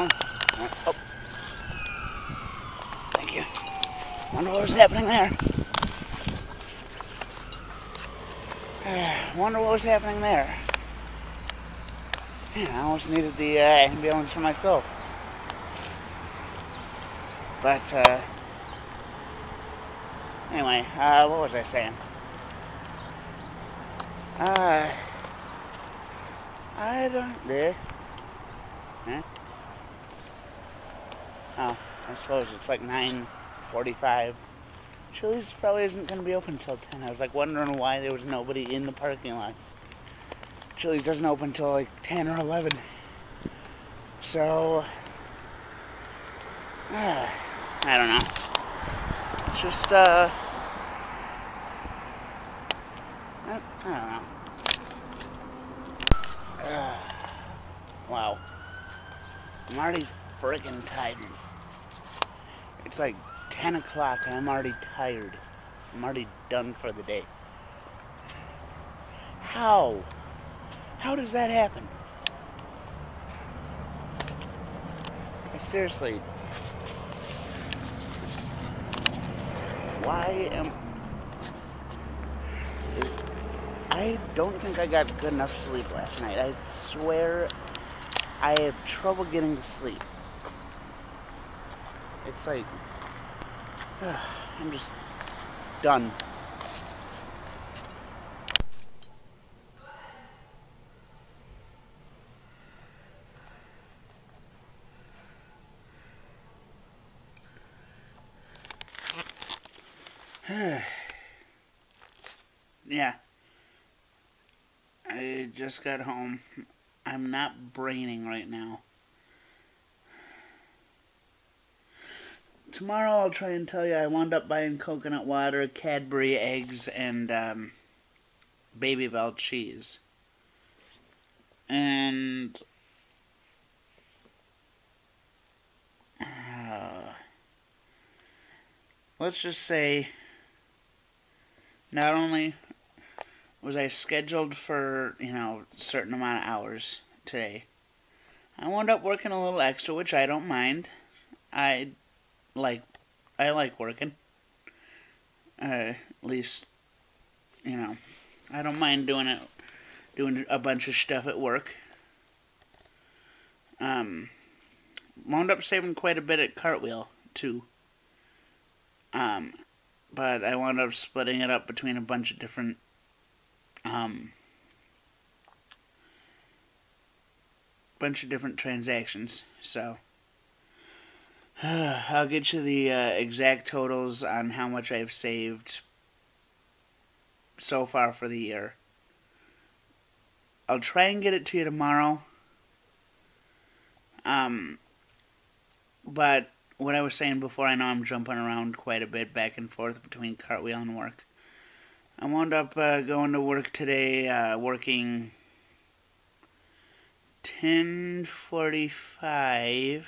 Oh, oh. Thank you. Wonder what was happening there. Wonder what was happening there. Man, I almost needed the ambulance for myself. But, anyway, what was I saying? I don't... Huh? Oh, I suppose it's like 9:45. Chili's probably isn't going to be open until 10. I was like wondering why there was nobody in the parking lot. Chili's doesn't open until like 10 or 11. So, I don't know. It's just, I don't know. Wow. I'm already friggin' tired. It's like 10 o'clock and I'm already tired. I'm already done for the day. How? How does that happen? Seriously. Why am... I don't think I got good enough sleep last night. I swear I have trouble getting to sleep. It's like... I'm just done. Yeah. I just got home. I'm not braining right now. Tomorrow I'll try and tell you I wound up buying coconut water, Cadbury eggs, and Baby Bell cheese. And let's just say not only was I scheduled for, a certain amount of hours today, I wound up working a little extra, which I don't mind. I like working. At least, I don't mind doing a bunch of stuff at work. Wound up saving quite a bit at Cartwheel, too. But I wound up splitting it up between a bunch of different, transactions, so... I'll get you the exact totals on how much I've saved so far for the year. I'll try and get it to you tomorrow. But what I was saying before, I know I'm jumping around quite a bit back and forth between Cartwheel and work. I wound up going to work today, working 10:45.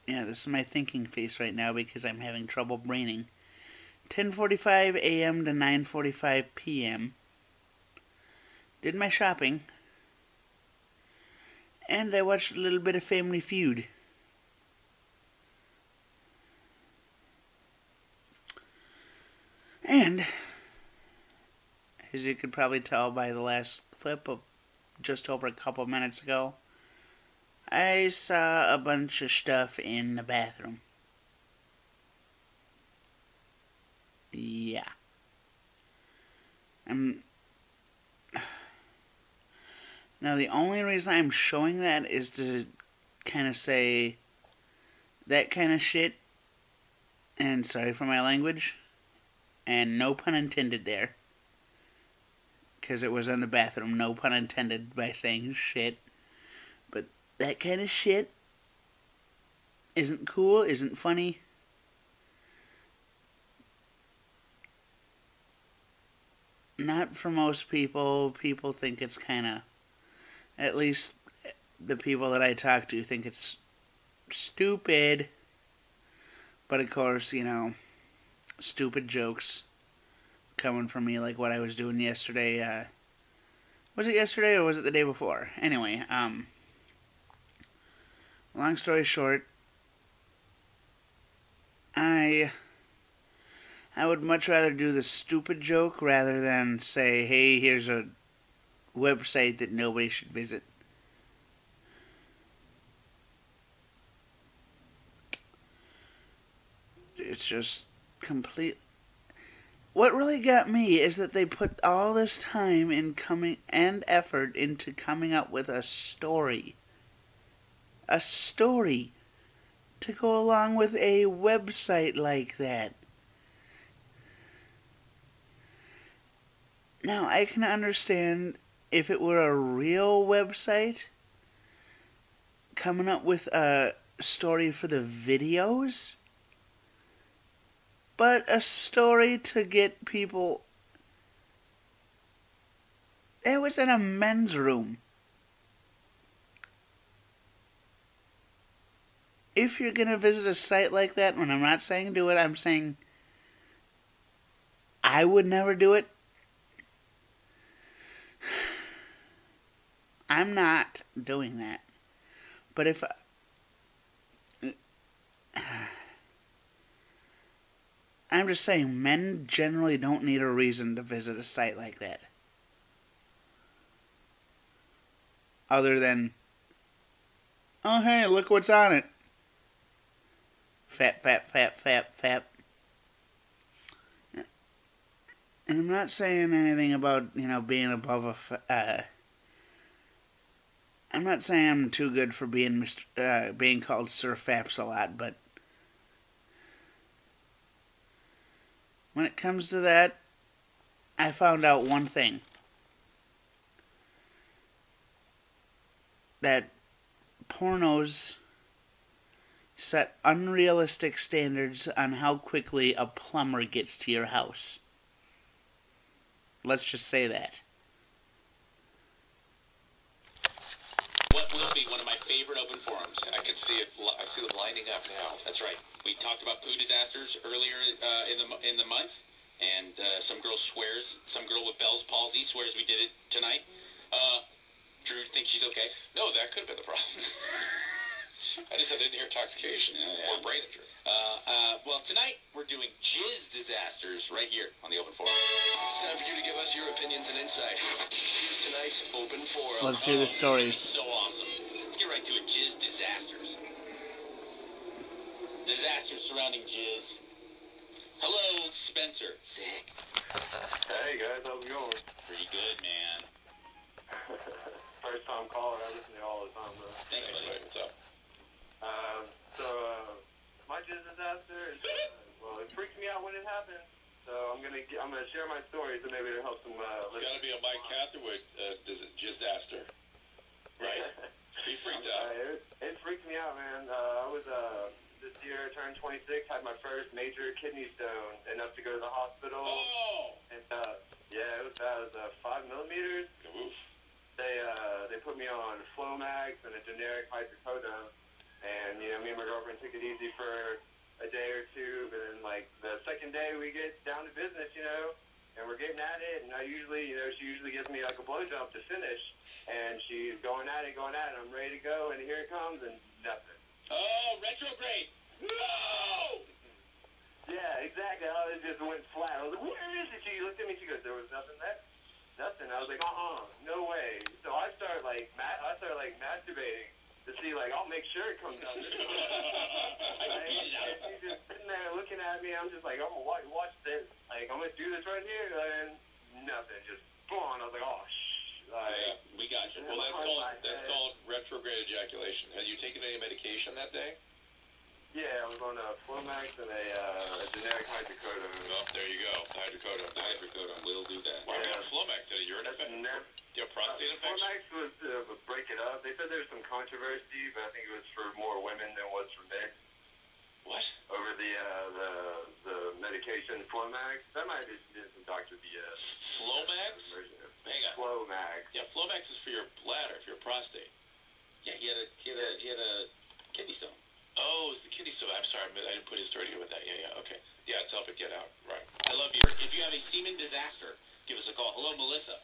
Yeah, this is my thinking face right now because I'm having trouble braining. 10:45 a.m. to 9:45 p.m. Did my shopping. And I watched a little bit of Family Feud. And, as you could probably tell by the last clip of just over a couple minutes ago, I saw a bunch of stuff in the bathroom. Yeah. Now, the only reason I'm showing that is to kind of say that kind of shit, and sorry for my language, and no pun intended there, because it was in the bathroom, no pun intended by saying shit, but that kind of shit isn't cool, isn't funny. Not for most people. People think it's kind of, at least the people that I talk to think it's stupid. But of course, stupid jokes coming from me, like what I was doing yesterday, Was it yesterday or was it the day before? Anyway, long story short, I would much rather do the stupid joke rather than say, hey, here's a website that nobody should visit. It's just complete. What really got me is that they put all this time and effort into coming up with a story. A story to go along with a website like that. Now, I can understand if it were a real website coming up with a story for the videos, but a story to get people. It was in a men's room. If you're gonna visit a site like that, and I'm not saying do it, I'm saying I would never do it. I'm not doing that. But if I'm just saying, men generally don't need a reason to visit a site like that. Other than, oh hey, look what's on it. Fap, fap, fap, fap, fap. And I'm not saying anything about, being above I'm not saying I'm too good for being being called Sir Faps a lot, but when it comes to that, I found out one thing. That pornos set unrealistic standards on how quickly a plumber gets to your house. Let's just say that. What will be one of my favorite open forums? I can see it. I see it lining up now. That's right. We talked about poo disasters earlier in the month, and some girl swears. Some girl with Bell's palsy swears we did it tonight. Drew thinks she's okay. No, that could have been the problem. I didn't hear intoxication or brain injury. Well, tonight we're doing jizz disasters right here on the open forum. It's time for you to give us your opinions and insight. Tonight's open forum. Let's hear the stories. So awesome. Let's get right to it. Jizz disasters. Disasters surrounding jizz. Hello, Spencer. Sick. Hey guys, how's it going? Pretty good, man. First time caller, I listen to you all the time, bro. Thanks, buddy. What's up? My jizz disaster is, it freaks me out when it happens. So I'm gonna share my story so maybe it'll help some. It's got to be a Mike Catherwood disaster, right? He freaked out. It freaked me out, man. I was this year I turned 26, had my first major kidney stone, enough to go to the hospital. Oh! And yeah, it was bad. It was 5 millimeters. Oof. They put me on Flomax and a generic hydrocodone. And, me and my girlfriend took it easy for a day or two, but then, the second day we get down to business, and we're getting at it, and she usually gives me, a blowjob to finish, and she's going at it, I'm ready to go, and here it comes, and nothing. Oh, retrograde! No! Yeah, exactly. It just went flat. I was like, where is it? She looked at me, she goes, there was nothing there? Nothing. I was like, no way. So I start, masturbating. To see, I'll make sure it comes out this way. And she's just sitting there looking at me. I'm just like, I'm going to watch this. I'm going to do this right here. And nothing. Just, boom. I was like, oh, Yeah, we got you. Well, that's called retrograde ejaculation. Had you taken any medication that day? Yeah, I was on a Flomax and a generic hydrocodone. Well, there you go. Hydrocodone. Hydrocodone will do that. Why are you on Flomax? Did a urine infection? Do you have prostate infection? Flomax was break it up. They said there's some controversy, but I think it was for more women than it was for men. What? Over the medication Flomax. That might have been some Dr. BS. Flomax? Hang on. Flomax. Yeah, Flomax is for your bladder, for your prostate. Yeah, he had a kidney stone. Oh, it's the kidney stone. I'm sorry, I didn't put his story together with that. Yeah, okay. Yeah, it's help it get out. Right. I love you. If you have a semen disaster, give us a call. Hello, Melissa.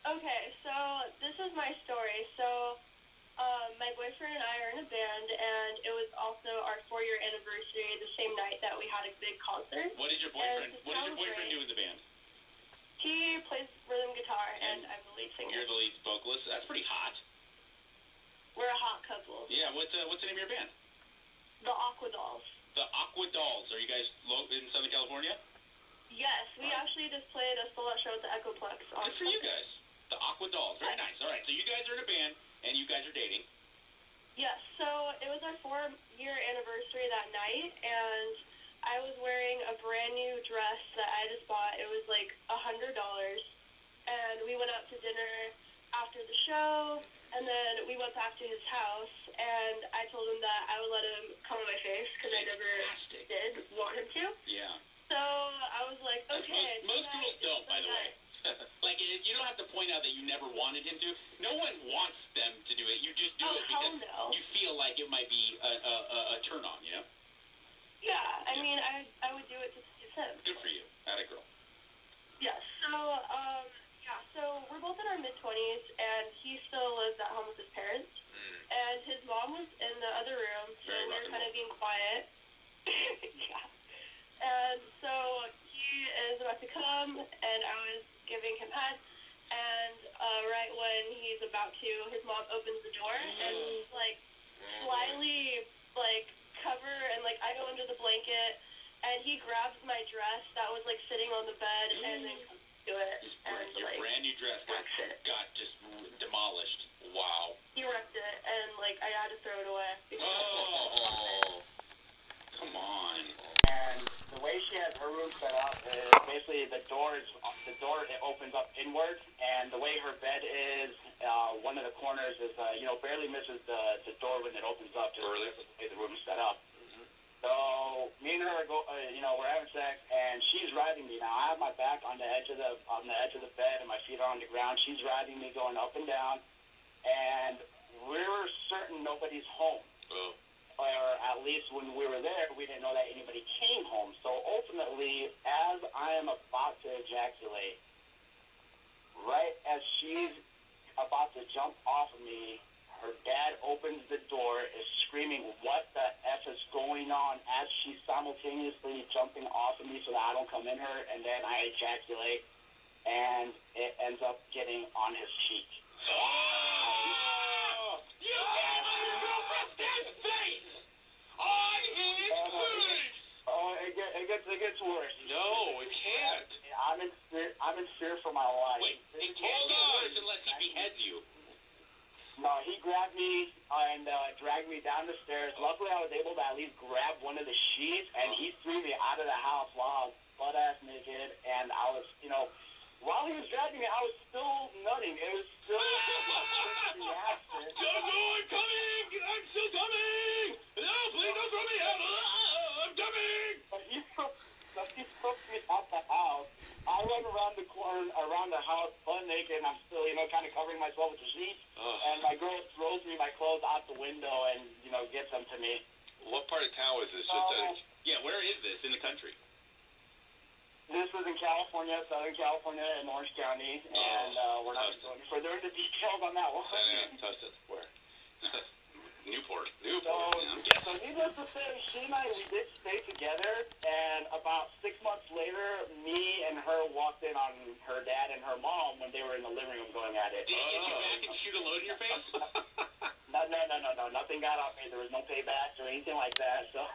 Okay, so this is my story. So, my boyfriend and I are in a band, and it was also our 4-year anniversary the same night that we had a big concert. What does your boyfriend do in the band? He plays rhythm guitar, and I'm the lead singer. You're the lead vocalist? That's pretty hot. We're a hot couple. Yeah, what's the name of your band? The Aqua Dolls. The Aqua Dolls. Are you guys in Southern California? Yes, we actually just played a sold-out show at the Echoplex. Good for you guys. The Aqua Dolls. Very nice. All right, so you guys are in a band, and you guys are dating. Yes, so it was our 4-year anniversary that night, and I was wearing a brand new dress that I just bought. It was like $100, and we went out to dinner after the show, and then we went back to his house, and I told him that I would let him come on my face, because I never did want him to. Yeah. So I was like, okay. Most girls don't, by the way. Like, you don't have to point out that you never wanted him to. No one wants them to do it. You just do it because you feel like it might be a turn-on, you know? Yeah, I mean, I would do it to please him. Good for you. Atta girl. Yeah, so we're both in our mid-20s, and he still lives at home with his parents. And his mom was in the other room, so we were kind of being quiet. Yeah. And so he is about to come, and I was giving him head, and right when he's about to, his mom opens the door, and like, slyly, like, cover, and like, I go under the blanket, and he grabs my dress that was like sitting on the bed, and then comes to it, and your like, brand new dress got just demolished. Wow. He wrecked it, and like, I had to throw it away. Oh, come on. And the way she has her room set up is basically the door it opens up inwards, and the way her bed is, one of the corners is barely misses the door when it opens up. Just the way the room is set up. So me and her we're having sex, and she's riding me. Now I have my back on the edge of the bed, and my feet are on the ground. She's riding me, going up and down, and we're certain nobody's home. Oh. Or at least when we were there, we didn't know that anybody came home. So ultimately, as I am about to ejaculate, right as she's about to jump off of me, her dad opens the door, is screaming, "What the F is going on?" as she's simultaneously jumping off of me so that I don't come in her, and then I ejaculate, and it ends up getting on his cheek. Oh! You gave on your girlfriend's dad's face! On his face! Oh, it gets worse. No, it can't. I'm in fear for my life. Wait, it can't get worse unless he beheads you. No, he grabbed me and dragged me down the stairs. Luckily, I was able to at least grab one of the sheets, and he threw me out of the house while I was butt-ass naked. And I was, while he was dragging me, I was still nutting. It was still reaction. Don't go, I'm coming! I'm still coming! No, please don't throw me out! I'm coming! But he took me out the house. I run around the house, butt naked, and I'm still, kind of covering myself with the sheets. And my girl throws me my clothes out the window and, gets them to me. What part of town was this? Yeah, where is this in the country? This was in California, Southern California, in Orange County, and we're not going further into details on that one. Tustin. Where? Newport. So needless to say, she and I, we did stay together, and about 6 months later, me and her walked in on her dad and her mom when they were in the living room going at it. Did he get you back and shoot a load in your face? No, nothing got on me. There was no payback or anything like that, so...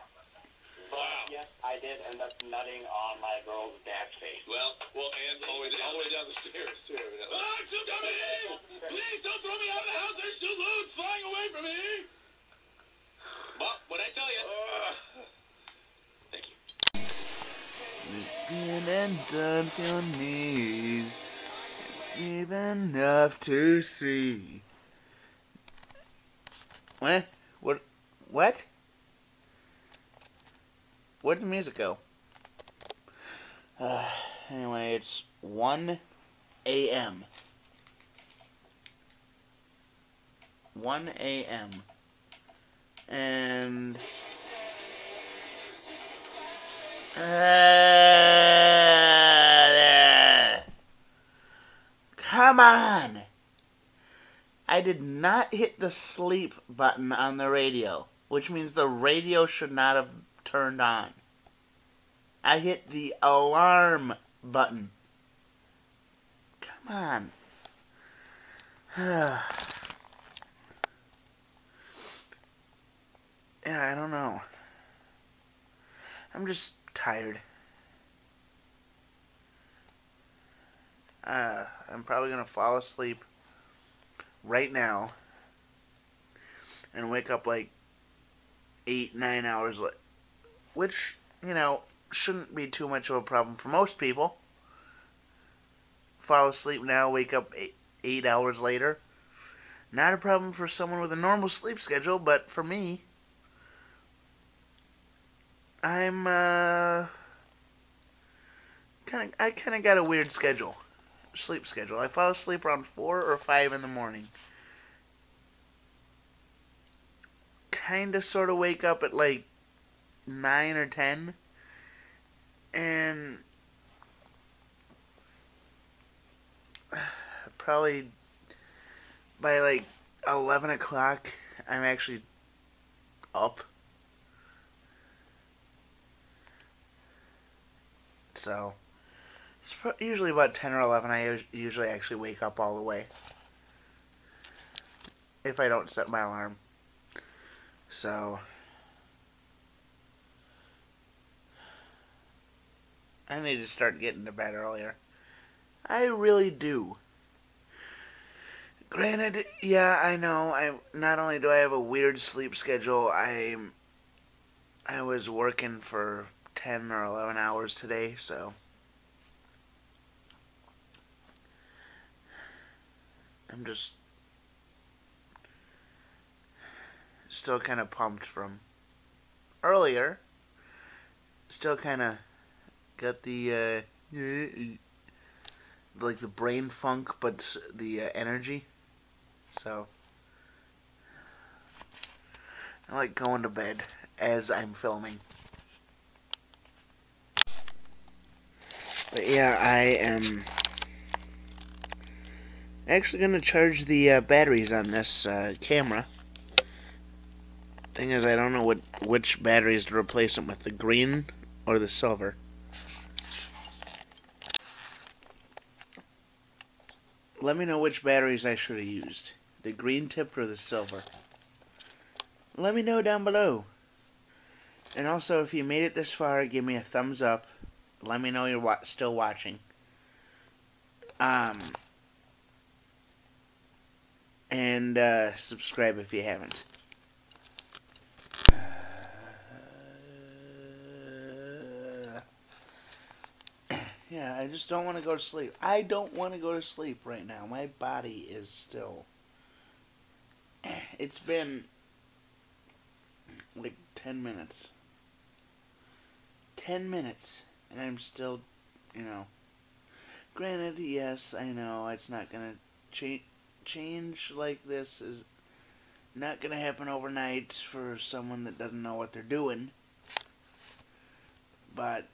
But, yes, I did end up nutting on my girl's dad's face. Well, and all the way down the stairs, too. I'm still coming! Please don't throw me out of the house! There's still loads flying away from me! Well, what'd I tell you? Thank you. Good and done for your knees. Deep enough to see. What? What? Where'd the music go? Anyway, it's 1 a.m. 1 a.m. And... Come Come on! I did not hit the sleep button on the radio, which means the radio should not have turned on. I hit the alarm button. Come on. Yeah, I don't know. I'm just tired. I'm probably going to fall asleep right now and wake up like 8-9 hours late, which, you know, shouldn't be too much of a problem for most people. Fall asleep now, wake up 8 hours later. Not a problem for someone with a normal sleep schedule, but for me, I kind of got a weird sleep schedule. I fall asleep around 4 or 5 in the morning. Kind of sort of wake up at like 9 or 10. And probably by like 11 o'clock, I'm actually up. So it's usually about 10 or 11 I usually actually wake up all the way, if I don't set my alarm. So I need to start getting to bed earlier. I really do. Granted, yeah, I know, not only do I have a weird sleep schedule, I was working for 10 or 11 hours today, so I'm just still kind of pumped from earlier. Still kind of got the like the brain funk, but the energy. So I like going to bed as I'm filming. But yeah, I am actually going to charge the batteries on this camera. Thing is, I don't know which batteries to replace them with, the green or the silver. Let me know which batteries I should have used, the green tipped or the silver. Let me know down below. And also, if you made it this far, give me a thumbs up. Let me know you're still watching. And subscribe if you haven't. Yeah, I just don't want to go to sleep. I don't want to go to sleep right now. My body is still... It's been like 10 minutes. 10 minutes. And I'm still, you know... Granted, yes, I know it's not going to change like this is not going to happen overnight for someone that doesn't know what they're doing. But...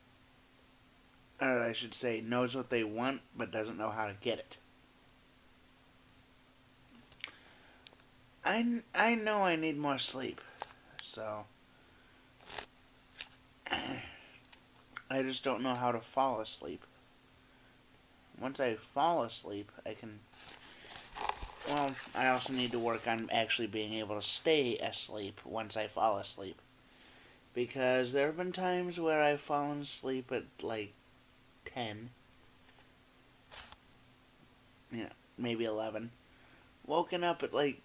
or I should say, knows what they want, but doesn't know how to get it. I know I need more sleep, so I just don't know how to fall asleep. Once I fall asleep, I can... Well, I also need to work on actually being able to stay asleep once I fall asleep. Because there have been times where I've fallen asleep at, like, 10. Yeah, maybe 11. Woken up at like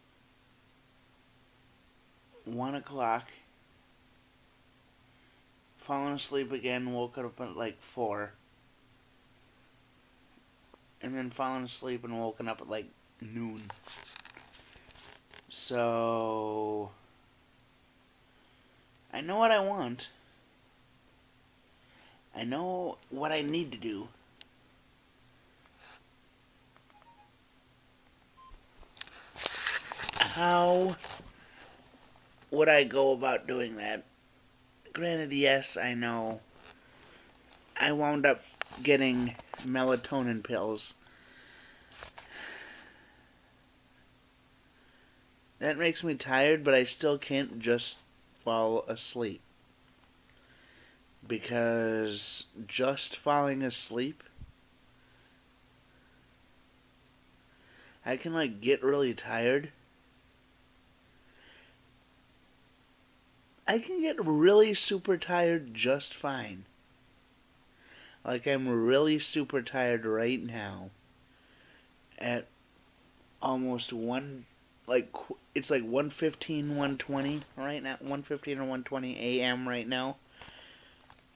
1 o'clock. Fallen asleep again, woke up at like 4. And then fallen asleep and woken up at like noon. So I know what I want. I know what I need to do. How would I go about doing that? Granted, yes, I know. I wound up getting melatonin pills. That makes me tired, but I still can't just fall asleep. Because just falling asleep, I can like get really tired. I can get really super tired just fine. Like I'm really super tired right now. At almost it's like 1:15, 1:20 right now. 1:15 or 1:20 a.m. right now.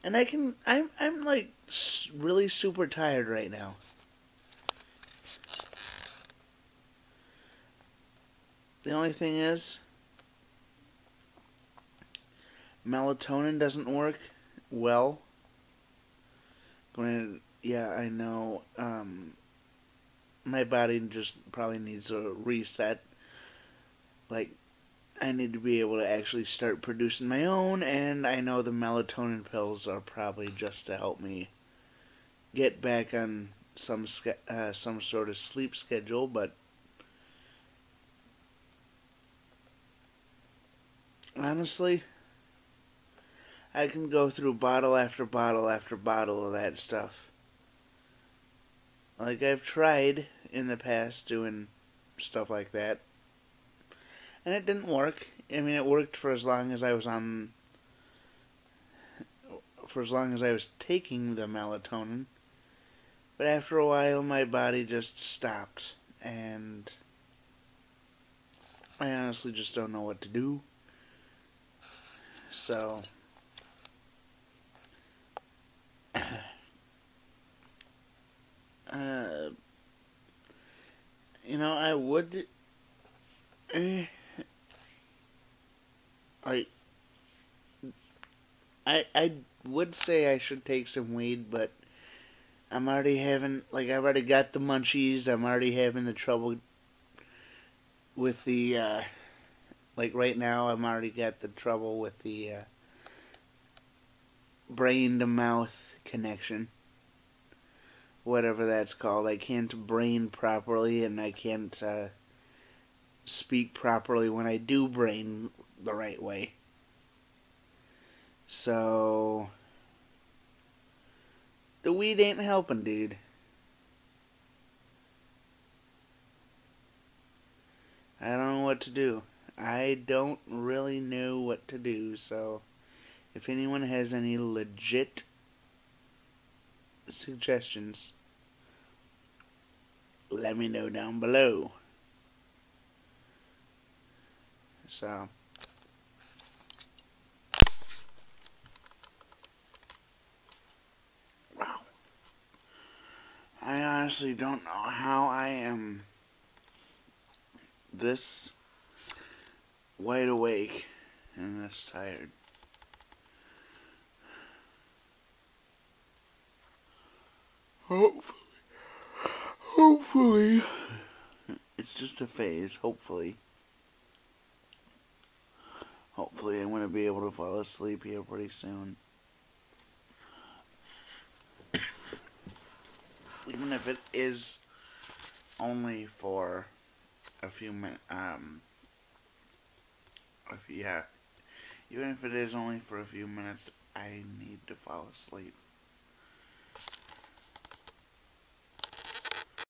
And I'm like really super tired right now. The only thing is, melatonin doesn't work well. Yeah, I know. My body just probably needs a reset. Like, I need to be able to actually start producing my own, and I know the melatonin pills are probably just to help me get back on some sort of sleep schedule, but honestly, I can go through bottle after bottle after bottle of that stuff. Like, I've tried in the past doing stuff like that, and it didn't work. I mean, it worked for as long as I was taking the melatonin. But after a while, my body just stopped, and I honestly just don't know what to do. So, I would, like, I would say I should take some weed, but I've already got the munchies. I'm already having the trouble with the, like right now, I'm already got the trouble with the, brain to mouth connection. Whatever that's called. I can't brain properly, and I can't, speak properly when I do brain the right way. So, the weed ain't helping, dude. I don't know what to do. I don't really know what to do, so if anyone has any legit suggestions, let me know down below. So, wow. I honestly don't know how I am this wide awake and this tired. Hopefully, it's just a phase, hopefully. Hopefully I'm going to be able to fall asleep here pretty soon. Even if it is only for a few minutes, even if it is only for a few minutes, I need to fall asleep.